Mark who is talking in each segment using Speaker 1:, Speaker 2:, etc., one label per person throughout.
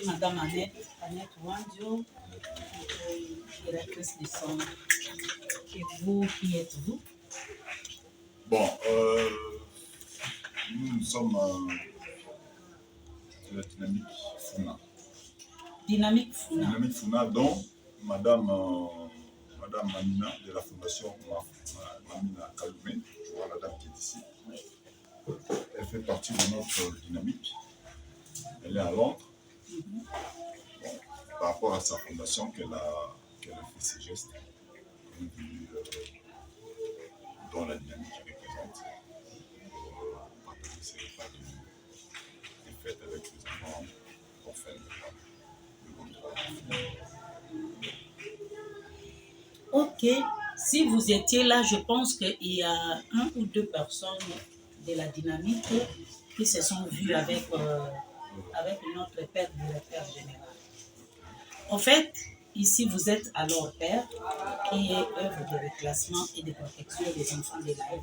Speaker 1: suis Madame Annette Wandio, directrice du centre. Et vous, qui êtes-vous?
Speaker 2: Bon, nous sommes de la Dynamique Funa.
Speaker 1: Dynamique Funa.
Speaker 2: Dynamique Funa, dont Madame Mamina de la Fondation Mamina Kaloumé, je vois la dame qui est ici. Elle fait partie de notre dynamique. Elle est à Londres. Bon, par rapport à sa fondation qu'elle a fait ces gestes, dont la dynamique représente, partager ces repas de fête avec les enfants orphelins.
Speaker 1: Ok, si vous étiez là, je pense qu'il y a 1 ou 2 personnes de la dynamique qui se sont vues avec notre père directeur général. En fait, ici vous êtes à leur père, qui est œuvre de reclassement et de protection des enfants de la haine.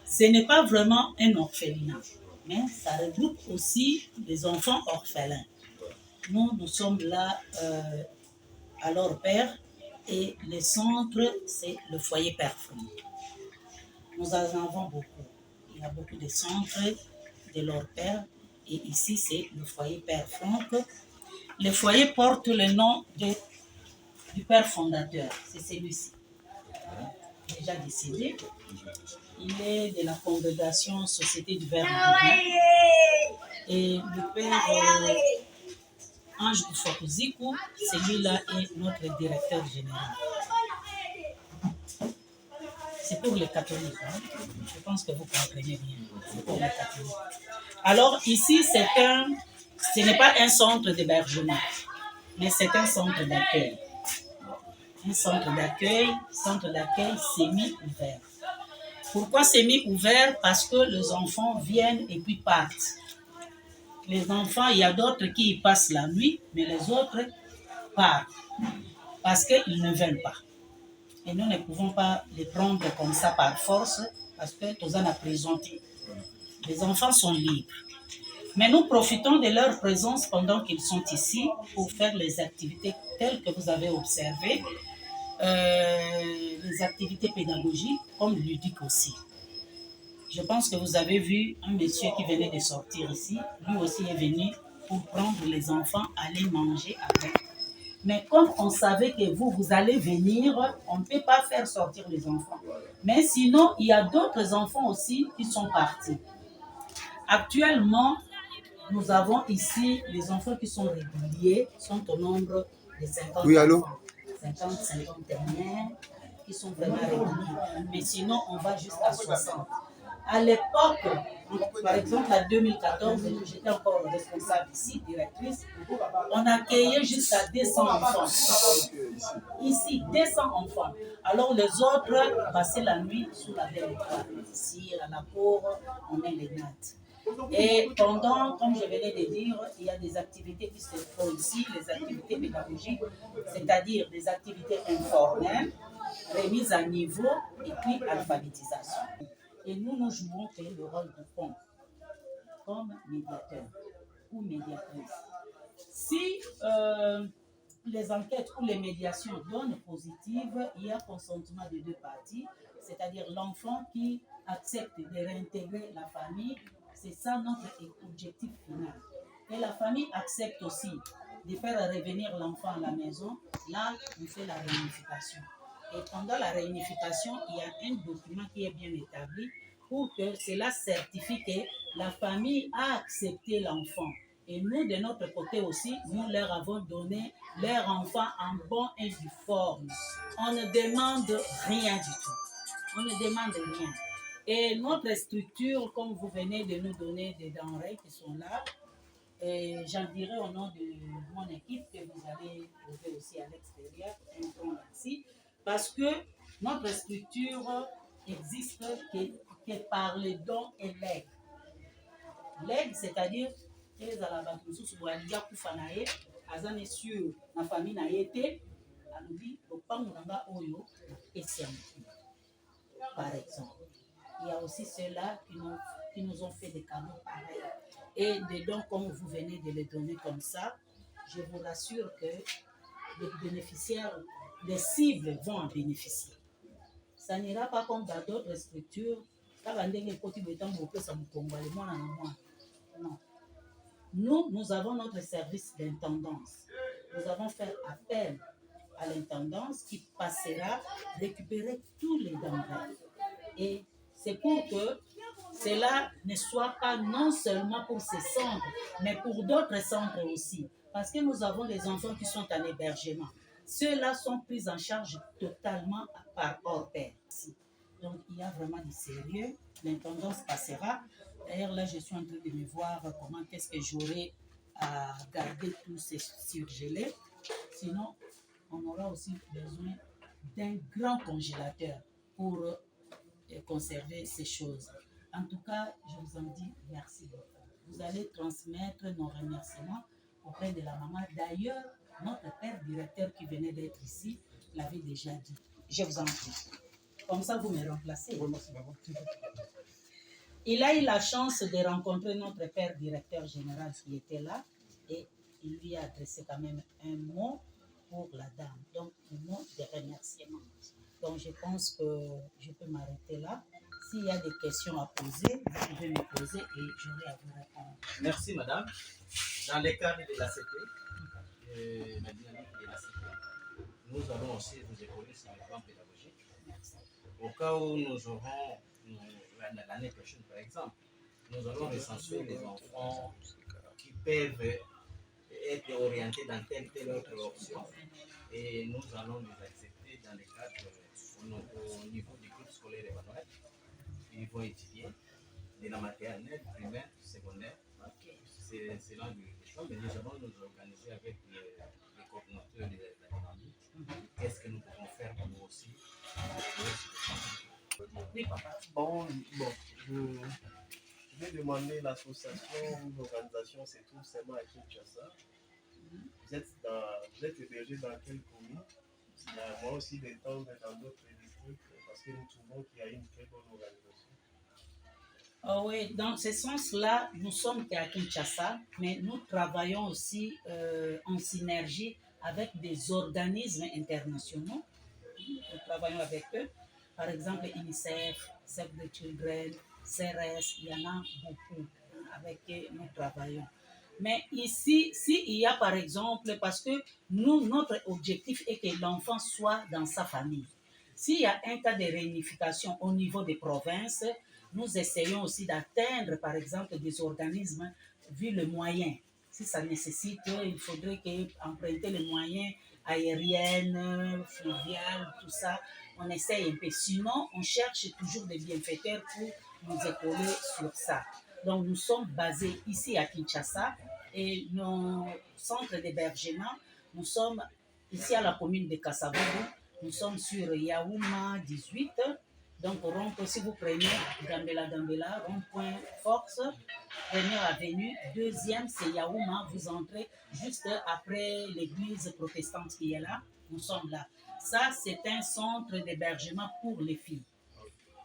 Speaker 1: Ce n'est pas vraiment un orphelinat, mais ça regroupe aussi des enfants orphelins. Nous sommes là à leur père. Et le centre, c'est le foyer Père Franck. Nous en avons beaucoup. Il y a beaucoup de centres de leur père. Et ici, c'est le foyer Père Franck. Le foyer porte le nom du père fondateur. C'est celui-ci. Déjà décédé. Il est de la congrégation Société du Verbe divin. Et le père Ange Ufokuziku, celui-là est notre directeur général. C'est pour les catholiques. Hein? Je pense que vous comprenez bien. C'est pour les catholiques. Alors ici, ce n'est pas un centre d'hébergement, mais c'est un centre d'accueil. Un centre d'accueil semi-ouvert. Pourquoi semi-ouvert? Parce que les enfants viennent et puis partent. Les enfants, il y a d'autres qui y passent la nuit, mais les autres partent parce qu'ils ne veulent pas. Et nous ne pouvons pas les prendre comme ça par force parce que tous en a présenté. Les enfants sont libres. Mais nous profitons de leur présence pendant qu'ils sont ici pour faire les activités telles que vous avez observées, les activités pédagogiques comme ludiques aussi. Je pense que vous avez vu un monsieur qui venait de sortir ici. Lui aussi est venu pour prendre les enfants, aller manger avec. Mais comme on savait que vous allez venir, on ne peut pas faire sortir les enfants. Mais sinon, il y a d'autres enfants aussi qui sont partis. Actuellement, nous avons ici les enfants qui sont réguliers, sont au nombre de 50 enfants. 50 derniers qui sont vraiment réguliers. Mais sinon, on va jusqu'à 60. À l'époque, par exemple, en 2014, j'étais encore responsable ici, directrice, on accueillait jusqu'à 200 enfants. Ici, 200 enfants. Alors les autres passaient la nuit sous la belle étoile. Ici, à la pauvre, on met les nattes. Et pendant, comme je venais de dire, il y a des activités qui se font ici, les activités pédagogiques, c'est-à-dire des activités informelles, remise à niveau et puis alphabétisation. Et nous jouons le rôle de pont, comme médiateur ou médiatrice. Si les enquêtes ou les médiations donnent positives, il y a consentement des deux parties, c'est-à-dire l'enfant qui accepte de réintégrer la famille, c'est ça notre objectif final. Et la famille accepte aussi de faire revenir l'enfant à la maison, là, on fait la réunification. Et pendant la réunification, il y a un document qui est bien établi pour que cela certifie que la famille a accepté l'enfant. Et nous, de notre côté aussi, nous leur avons donné leur enfant en bon et due forme. On ne demande rien du tout. On ne demande rien. Et notre structure, comme vous venez de nous donner des denrées qui sont là, j'en dirai au nom de mon équipe que vous allez trouver aussi à l'extérieur, ici, parce que notre structure existe que par le don et l'aide. L'aide, c'est-à-dire ezala bato mosusu boye alingi akufa na ye aza ne sur na famille na ye te alobi lopango na nga oyo esi ya mokili. Par exemple, il y a aussi ceux-là qui nous ont fait des cadeaux pareils et des dons comme vous venez de les donner comme ça. je vous rassure que les bénéficiaires, les cibles vont en bénéficier. Ça n'ira pas comme dans d'autres structures. Non. Nous avons notre service d'intendance. Nous avons fait appel à l'intendance qui passera récupérer tous les denrées. Et c'est pour que cela ne soit pas non seulement pour ces centres, mais pour d'autres centres aussi. Parce que nous avons des enfants qui sont en hébergement. Ceux-là sont pris en charge totalement par hors pair. Donc, il y a vraiment du sérieux. L'intendance passera. D'ailleurs, là, je suis en train de me voir comment est-ce que j'aurai à garder tous ces surgelés. Sinon, on aura aussi besoin d'un grand congélateur pour conserver ces choses. En tout cas, je vous en dis merci beaucoup. Vous allez transmettre nos remerciements auprès de la maman. D'ailleurs, notre père directeur qui venait d'être ici l'avait déjà dit. Je vous en prie. Comme ça, vous me remplacez. Il a eu la chance de rencontrer notre père directeur général qui était là et il lui a adressé quand même un mot pour la dame. Donc, un mot de remerciement. Donc, je pense que je peux m'arrêter là. S'il y a des questions à poser, vous pouvez me poser et j'aurai à vous répondre.
Speaker 3: Merci, madame. Dans le cadre de la CP, la dynamique de la CP, nous allons aussi vous épauler sur le plan pédagogique.
Speaker 1: Merci.
Speaker 3: Au cas où nous aurons, l'année prochaine par exemple, nous allons recenser les enfants qui peuvent être orientés dans telle autre option et nous allons les accepter dans le cadre au niveau du groupe scolaire Emmanuel. Ils vont étudier de la maternelle, primaire, secondaire. C'est l'un du choix, mais nous allons nous organiser avec les coordinateurs de la dynamique. Qu'est-ce que nous pouvons faire pour nous aussi?
Speaker 1: Oui, papa.
Speaker 4: Bon, je vais demander l'association ou l'organisation, c'est tout simplement à Kinshasa. Vous êtes hébergé dans quelle commune? Il y a moi aussi des temps dans d'autres districts parce que nous trouvons qu'il y a une très bonne organisation.
Speaker 1: Oh oui, dans ce sens-là, nous sommes à Kinshasa, mais nous travaillons aussi en synergie avec des organismes internationaux. Nous travaillons avec eux. Par exemple, UNICEF, Save the Children, CRS, il y en a beaucoup avec qui nous travaillons. Mais ici, s'il y a par exemple, parce que nous, notre objectif est que l'enfant soit dans sa famille. S'il y a un cas de réunification au niveau des provinces, nous essayons aussi d'atteindre, par exemple, des organismes, vu le moyen. Si ça nécessite, il faudrait emprunter les moyens aériens, fluviales, tout ça. On essaye un peu. Sinon, on cherche toujours des bienfaiteurs pour nous épauler sur ça. Donc, nous sommes basés ici à Kinshasa et nos centres d'hébergement, nous sommes ici à la commune de Kasavubu. Nous sommes sur Yaouma 18. Donc, si vous prenez Gambela, rond-point Force, première avenue, deuxième, c'est Yaouma. Vous entrez juste après l'église protestante qui est là. Nous sommes là. Ça, c'est un centre d'hébergement pour les filles.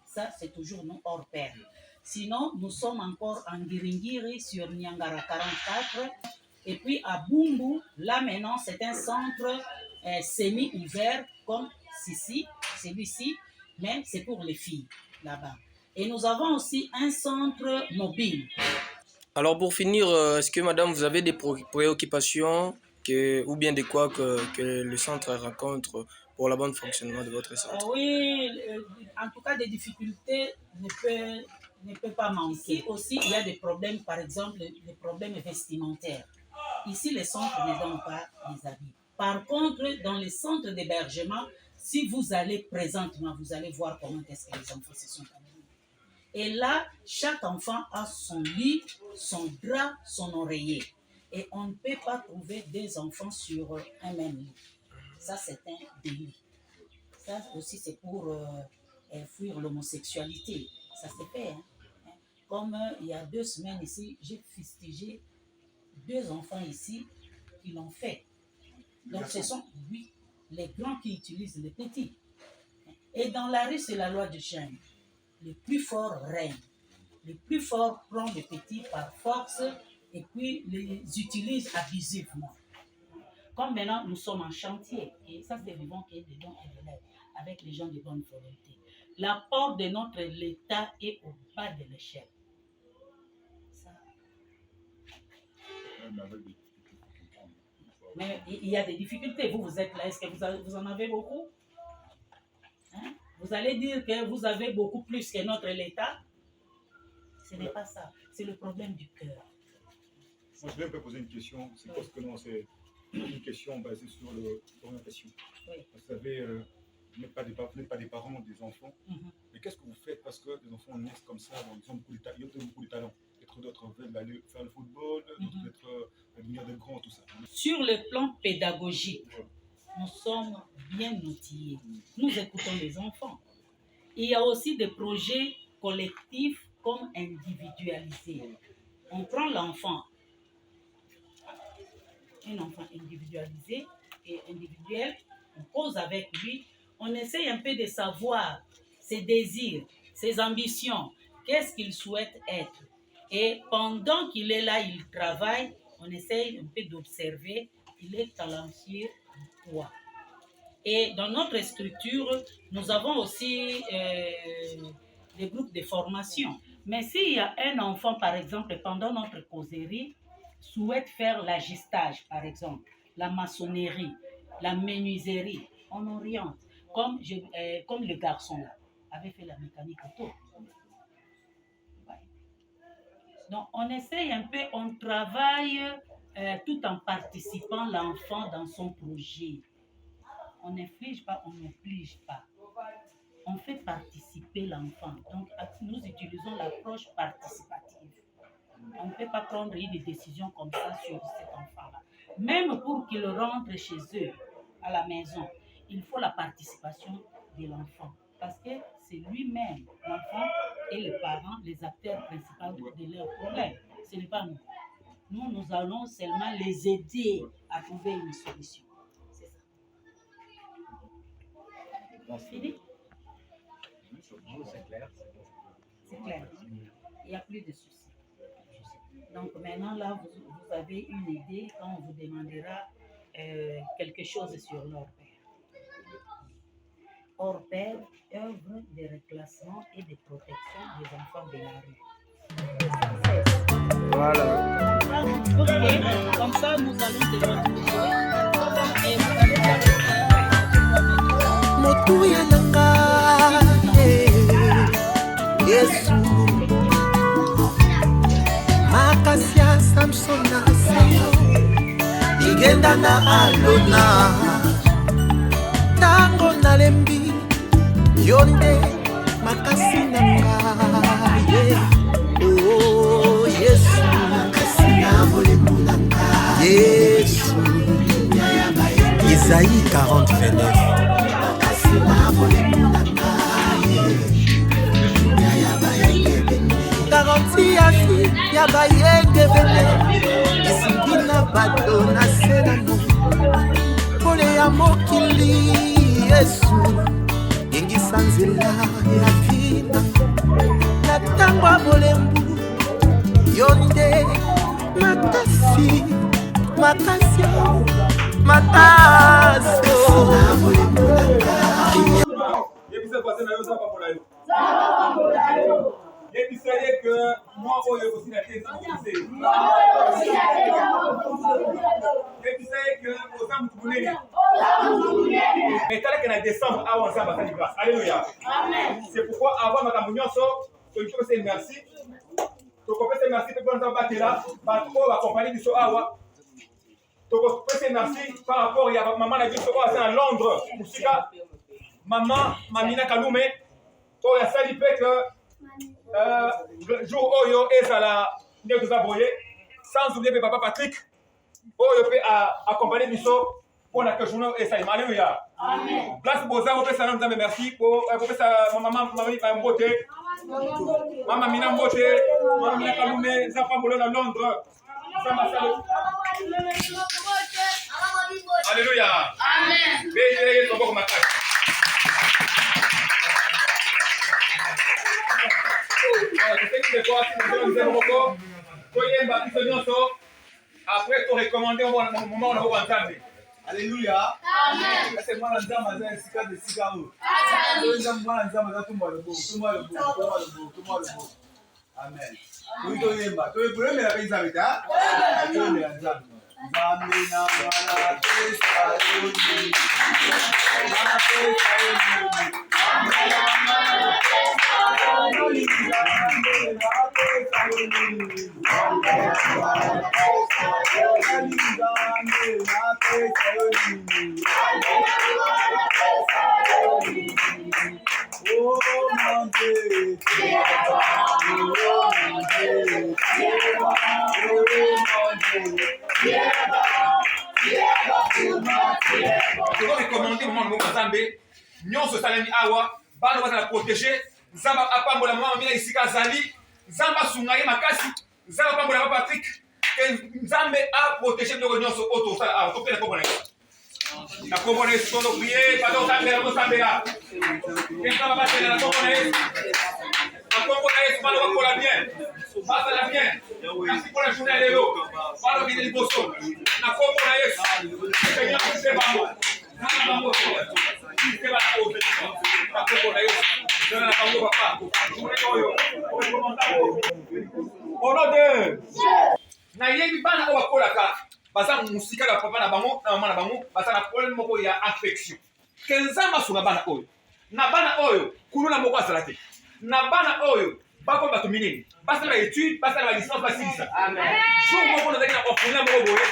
Speaker 1: Ça, c'est toujours nous hors pair. Sinon, nous sommes encore en Giringiri sur Nyangara 44. Et puis à Bumbu, là maintenant, c'est un centre semi-ouvert comme celui-ci, mais c'est pour les filles là-bas. Et nous avons aussi un centre mobile.
Speaker 5: Alors pour finir, est-ce que madame, vous avez des préoccupations ou bien de quoi que le centre rencontre pour le bon fonctionnement de votre centre?
Speaker 1: Oui, en tout cas des difficultés ne peut pas manquer. Ici aussi, il y a des problèmes, par exemple, des problèmes vestimentaires. Ici, les centres ne donnent pas les habits. Par contre, dans les centres d'hébergement, si vous allez présentement, vous allez voir comment est-ce que les enfants se sont amenés. Et là, chaque enfant a son lit, son drap, son oreiller. Et on ne peut pas trouver des enfants sur un même lit. Ça, c'est un délit. Ça aussi, c'est pour fuir l'homosexualité. Ça se fait. Hein? Comme il y a 2 semaines ici, j'ai fustigé 2 enfants ici qui l'ont fait. Donc, ce sont, oui, les grands qui utilisent les petits. Et dans la rue, c'est la loi du chien. Le plus fort règne. Le plus fort prend les petits par force et puis les utilise abusivement. Comme maintenant, nous sommes en chantier, et ça, c'est vivant qu'il y ait des dons et de l'aide avec les gens de bonne volonté. L'apport de notre l'État est au bas de l'échelle. Ça. Mais il y a des difficultés. Vous êtes là. Est-ce que vous en avez beaucoup? Hein? Vous allez dire que vous avez beaucoup plus que notre l'État? Ce n'est pas ça. C'est le problème du cœur.
Speaker 6: Moi, je vais un peu poser une question. C'est parce que non, c'est une question basée sur l'orientation.
Speaker 1: Oui.
Speaker 6: Vous savez, vous n'êtes pas des parents, des enfants. Mais qu'est-ce que vous faites parce que des enfants naissent comme ça, ils ont beaucoup de talent. D'autres veulent aller faire le football, d'autres veulent devenir des grands, tout ça.
Speaker 1: Sur le plan pédagogique, nous sommes bien outillés. Nous écoutons les enfants. Il y a aussi des projets collectifs comme individualisés. On prend l'enfant, un enfant individualisé et individuel, on cause avec lui, on essaye un peu de savoir ses désirs, ses ambitions, qu'est-ce qu'il souhaite être. Et pendant qu'il est là, il travaille, on essaye un peu d'observer, il est talentueux en quoi. Et dans notre structure, nous avons aussi des groupes de formation. Mais s'il y a un enfant, par exemple, pendant notre causerie, souhaite faire l'agistage, par exemple, la maçonnerie, la menuiserie, on oriente. Comme le garçon là, avait fait la mécanique auto. Donc, on essaye un peu, on travaille tout en participant l'enfant dans son projet. On n'inflige pas, on n'oblige pas. On fait participer l'enfant. Donc, nous utilisons l'approche participative. On ne peut pas prendre une décision comme ça sur cet enfant-là. Même pour qu'il rentre chez eux, à la maison, il faut la participation de l'enfant. Parce que c'est lui-même, l'enfant et les parents, les acteurs principaux de leurs problèmes. Ce n'est pas nous. Nous allons seulement les aider à trouver une solution. C'est ça. Fini?
Speaker 3: C'est clair.
Speaker 1: C'est clair. Il n'y a plus de soucis. Donc maintenant, là, vous avez une idée quand on vous demandera quelque chose sur leur père. Hors père, œuvre de reclassement et de protection des enfants de la rue.
Speaker 5: Voilà.
Speaker 1: Ok, comme ça, nous allons te retrouver.
Speaker 7: Motuya nanga, Yesu, Makasia Samsona Sayo, Igenda na Alona, Tango nalembi, Yonde Makasi nanga, oh Yesu, Makasi na bolembu nanga, Yesu, Isaïe 40:29. Garanti yaki ya bayenge vene isingi na bato na selano pole ya mokili Yesu ingisa nzela ya vina na ntango ya bolembu yo nde makasi
Speaker 6: Yebiseye que moi oyo aussi na tête c'est. Yebiseye que aux âmes tournées. Mais tant que na décembre à on s'en grâce. Alléluia. Amen. C'est pourquoi avant ma camunyoso, il faut dire merci. To kopese merci pe bonza batela, ba trop accompagner biso awa. To kopese merci par rapport ya maman na biso à Londres, musika. Maman Mamina Kalume, oyo asali pe que jour oyo ezala nde tozaboye sans oublier papa Patrick oyo pe accompagner biso pour la journée esalima. Alléluia. Amen. Place boza opesa na nzambe merci pour opesa maman mbote mama mina mbote mama mina Kalume za pambolo na Londres za masalo. Alléluia. Amen. Beye toboko makasi. Après, tu recommander au moment où on va entendre. Alléluia. C'est moi la dame à Sika de Sikao. Moi la dame à tout le monde. Amen. Oui, tu es là. Tu es prêt, mais la paix est là. Tu es là. Zamina mala pesa yoni. Mala pesa yoni. Zamina mala pesa yoni. Mala pesa yoni. Mala pesa yoni. Oh mon Dieu. Recommander au monde Mozambique, nyonso salami awa, bana bazala protéger, nzamba apambola mama mina isika zali, nzamba sungaye makasi, nzamba apambola papa Patrick, que nzambe a protéger ndoko nyonso auto sala awa, to pena komona yesu. Na komona yesu tondo prier, pardon sambela ko sambela. Nzamba batela na komona yesu. Na komona yesu bana bakola bien. Basa la bien. Merci pour la journée de l'eau. Bana bien les bosons. Na komona yesu. Seigneur, c'est bon. Au nom de nayebi bana oyo bakolaka baza musika na papa na bango na mama na bango baza na problème moko ya infection ke nzambe asunga bana oyo na bana oyo kuluna moko azala te na bana oyo bakoma bato minene basala baétude basala balicence basilisa jour moko nazalaki na orphelin moko boye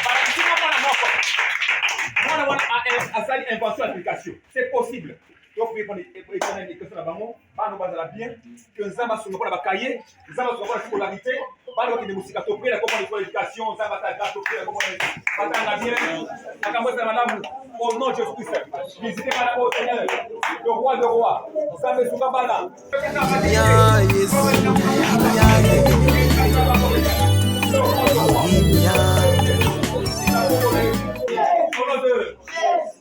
Speaker 6: balakisima mwana moko mwana wana asali invention application c'est possible donc éternel question na bango bana bazala bien que nzambe asunga mpona bakaye nzambe asunga mpona scolarité bana bakende mosika topela komona liko éducation nzambe atanga topela komona batanga bien makambo ezala malamu au nom de Jésus Christ visitez bana oyo Seigneur le roi de roi nzambe esunga bana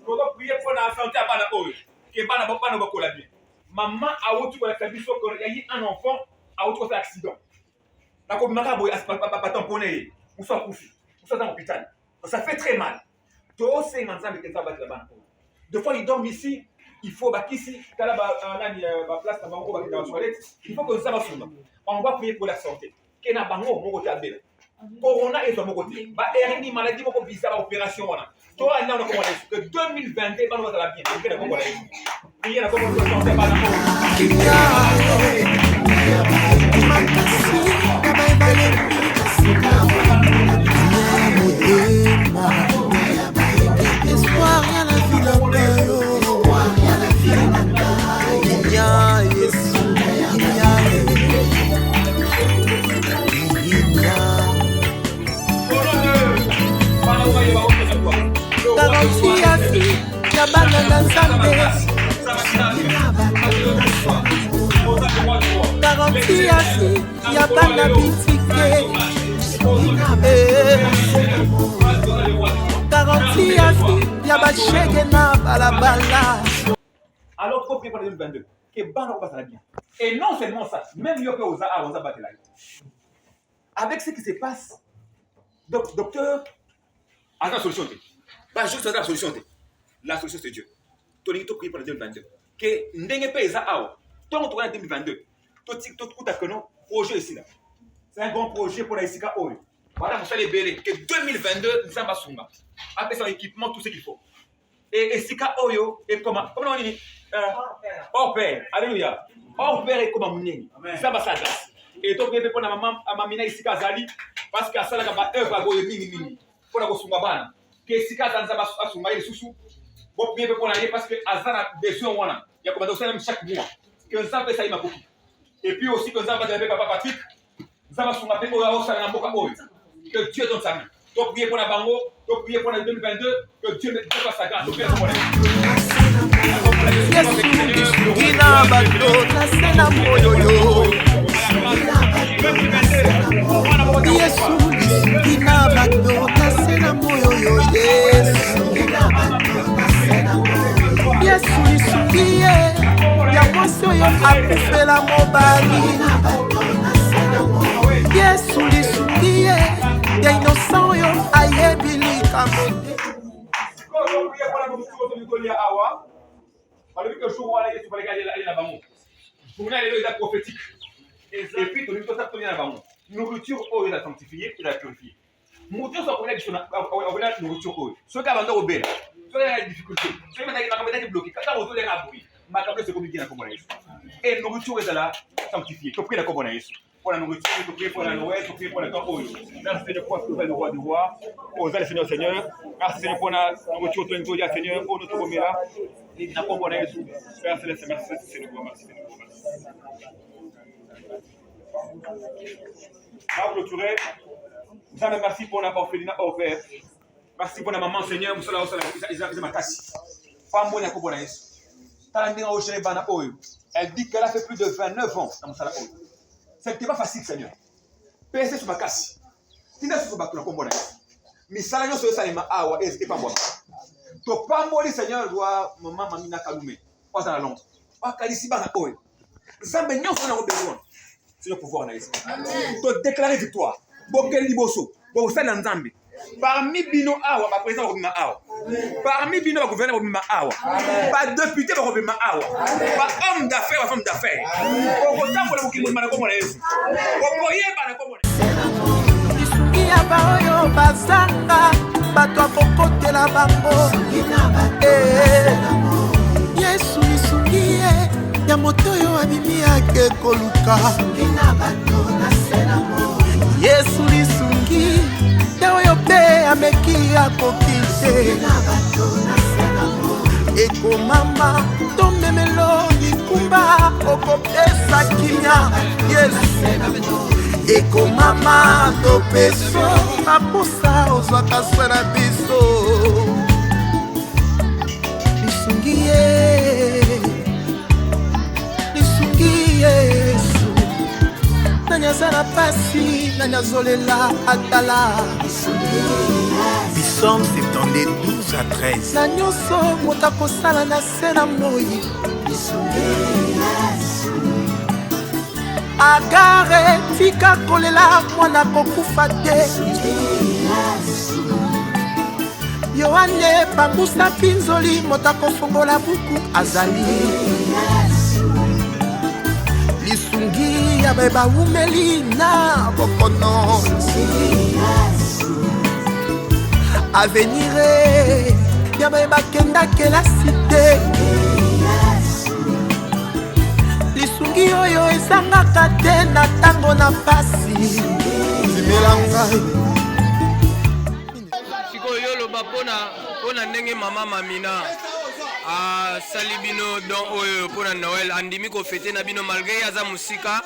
Speaker 6: Kodo prier pour la santé à bana oyo que bana bakola bien maman awuti ko la biso ko yayi un enfant awuti ko accident na ko maka boy pas tamponner ou soit couché ou soit dans l'hôpital ça fait très mal to c'est nzambe que ça battre la bana deux fois ils dorment ici il faut bakisi kala ba place na bango ba dans la toilette il faut que ça va suma on va prier pour la santé que na bango moko tabela corona et moko te ba erni maladie moko visa ba opération wana to ana on ko wala que 2022 ba no la bien que na ko wala prier na ko santé ba na
Speaker 7: espoir à la vie garantie ya vie ya bana na Nzambe garantie ya vie ya bana bitike garantie ya vie ya bashege na balabala.
Speaker 6: Alors faut prier pour 2022 que bana ko basala bien et non seulement ça même yo que oza batela avec ce qui se passe docteur a la solution pas juste la solution la solution c'est Dieu toni to prier pour 2022 que ndenge pe eza awa tant to na 2022 to kuta que non projet ici là c'est un grand projet pour la Isika oyo voilà vous allez belé que 2022 nzamba sunga avec son équipement tout ce qu'il faut et Isika oyo et comment on dit hors père alléluia hors père et comment muneni nzamba sa grâce et to prier pour na maman amamina Isika zali parce que asala ka ba œuvre a goye mingi pour la kosunga bana que Isika nzamba asunga ile susu bon prier pour aller parce que azana besoin wana ya komanda usana chaque mois que nzamba ça ima koki et puis aussi que nzamba avec papa Patrick nzamba sunga pe oyo osala na mboka oyo que Dieu donne sa main donc prier pour la bango donc prier pour la 2022 que Dieu me donne sa grâce donc pour
Speaker 7: Ina bato nasena moyo yo Yesu ina bato nasena moyo yo Yesu lisukie ya mwasi oyo akufela mobali Yesu lisukie ya innocent oyo ayebi likambo
Speaker 6: on prie pour la nourriture de Nicolia Awa. Alors que le jour où il faut aller là-bas. Pour nous, il est prophétique. Et puis, nous sommes tous là-bas. Nourriture, il a sanctifié, il a purifié. Nourriture, ça connaît la nourriture. Ceux qui abandonnent au bel, ceux qui ont des difficultés, ceux qui ont bloqué, quand on a des rabouilles, ma table se communique dans la et nourriture est là, sanctifiée. Tu pries la communauté. Pour la nourriture, tu pries pour la Noël, tu pries pour le temps. Merci Seigneur pour ce que le roi du roi. Aux ailes Seigneur Seigneur. Merci Seigneur pour la nourriture, tu nous dis Seigneur, pour notre communauté. Et la communauté. Père Céleste, merci Seigneur. Merci. On va clôturer. Nous allons merci pour la orphelinat au Père. Merci pour la maman Seigneur. Nous sommes là, ils ma casse. Pas moi, la communauté. Elle dit qu'elle a fait plus de 29 ans dans mon salaire. Ce n'était pas facile, Seigneur. Pèse sur ma casse. Tu n'as pas de combo. Mais salaire sur le salaire, et pas moi. Tu pas moi, Seigneur, doit maman Mamina Kaloumé. Pas dans la langue. Pas Kalissi Bana Oe. Ça me n'y a pas besoin. C'est le pouvoir. Tu déclarer victoire. Bokel Liboso. Bon, ça dans Zambie. Parmi Bino Awa, ma président Robima Awa. Parmi Bino, ma gouverneur Robima Awa. Pas député Robima Awa. Pas homme d'affaires, pas femme d'affaires. Au temps pour le Bukimo Manakomone. Au courrier Manakomone.
Speaker 7: Isukia baoyo bazanga, bato akokotela bango. Yesu isukie, ya motoyo abimi ake koluka. Yesu lisungi. Oyo pe ameki akokise Eko mama tomemelo likumba okopesa kimia Yesu Eko mama topeso aposa ozwaka swena biso Lisungi Yesu Nanyazana pasi, nanyazolela atala
Speaker 8: Psalm 72 à 13.
Speaker 7: Nanyoso motakosala na sena moi Agare tika kolela mwana kokufa te Yohane pambusa pinzoli motakofongola buku azali Lisungi ya beba umeli na bokono Avenir ya beba kenda ke la cité Lisungi oyo ezangaka te na tango na pasi Zimelanga
Speaker 5: Sikoyo loba pona ndenge mama Mamina sali bino don oyo pona Noël andimi ko fêter na bino malgré aza musika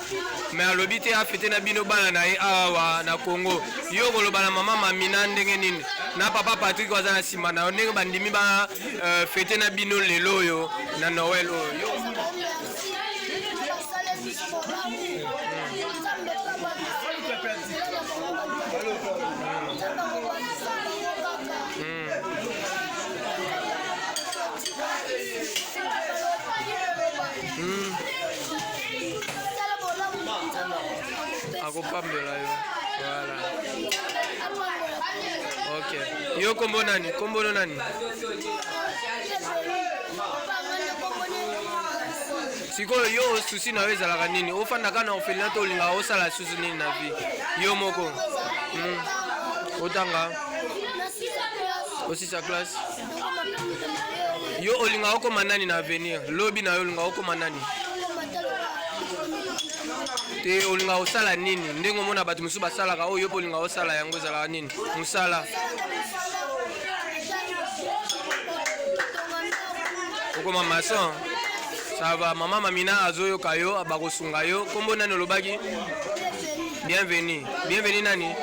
Speaker 5: mais alobi te a fêter na bino bana na awa na Congo yo koloba na mama Mamina ndenge nini na papa Patrick waza na sima na ndenge bandimi ba fêter na bino lelo oyo na Noël oyo akopambela yo voilà ok yo kombo nani sikoyo yo susi na yo ezalaka nini ofandaka na orphelinat to olingaka osala susu nini na vie yo moko otanga osisa classe yo olingaka okoma nani na avenir lobi na yo olingaka okoma nani te olinga osala nini ndenge omona bato mosusu basalaka oyo po olinga osala yango ezalaka nini mosala okoma mason sava mama Mamina azoyoka yo bakosunga yo kombo nani olobaki bienvenue nani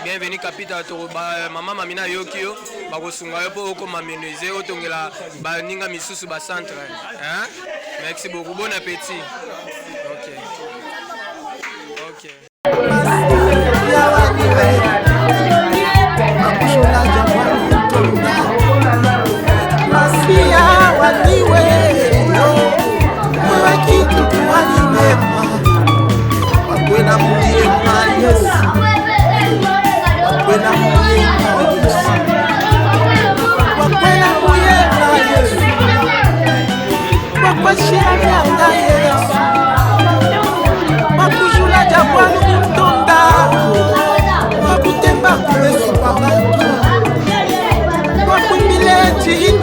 Speaker 5: bienvenue kapita to mama Mamina ayoki yo bakosunga yo po okoma menuisier otongela baninga misusu bacentre merci beaucoup bon appétit.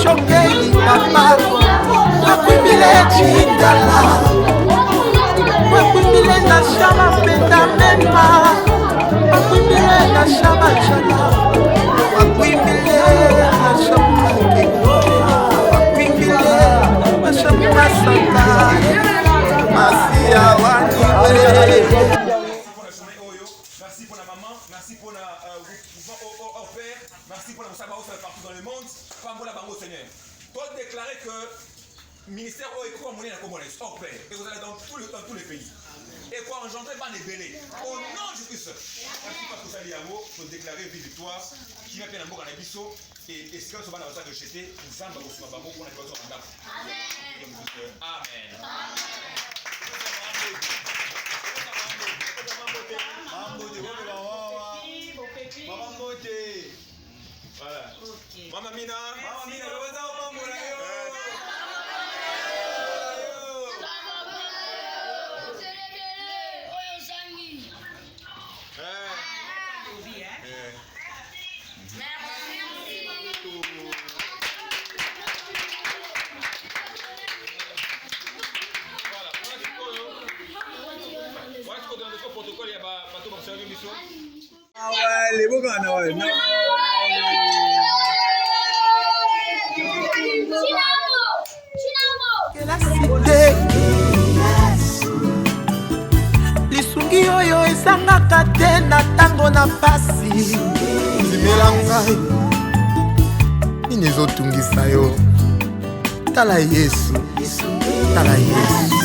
Speaker 7: chokeli papa wakwimile chindala wakwimile na shama penda mema wakwimile na shama chala wakwimile na shama kiko wakwimile na shama santa masia waniwe.
Speaker 6: Merci pour la maman, merci pour la au père, merci pour la Moussa partout dans le monde. Pambola Bango Seigneur. Toi déclarer que ministère au écrit en monnaie au père, et vous allez dans tous les pays. Et quoi engendrer pas les bélés. Au nom de Jésus. Merci parce que vous allez à vous pour déclarer victoire qui va faire un mot dans les bisous et ce que ce va dans le de jeter, nous allons vous sur Bango pour la victoire en date. Amen. Voilà. Okay. Mama Mina,
Speaker 7: lisungi oyo ezangaka te na ntango na pasi zimela ngai nini ezotungisa yo tala Yesu tala Yesu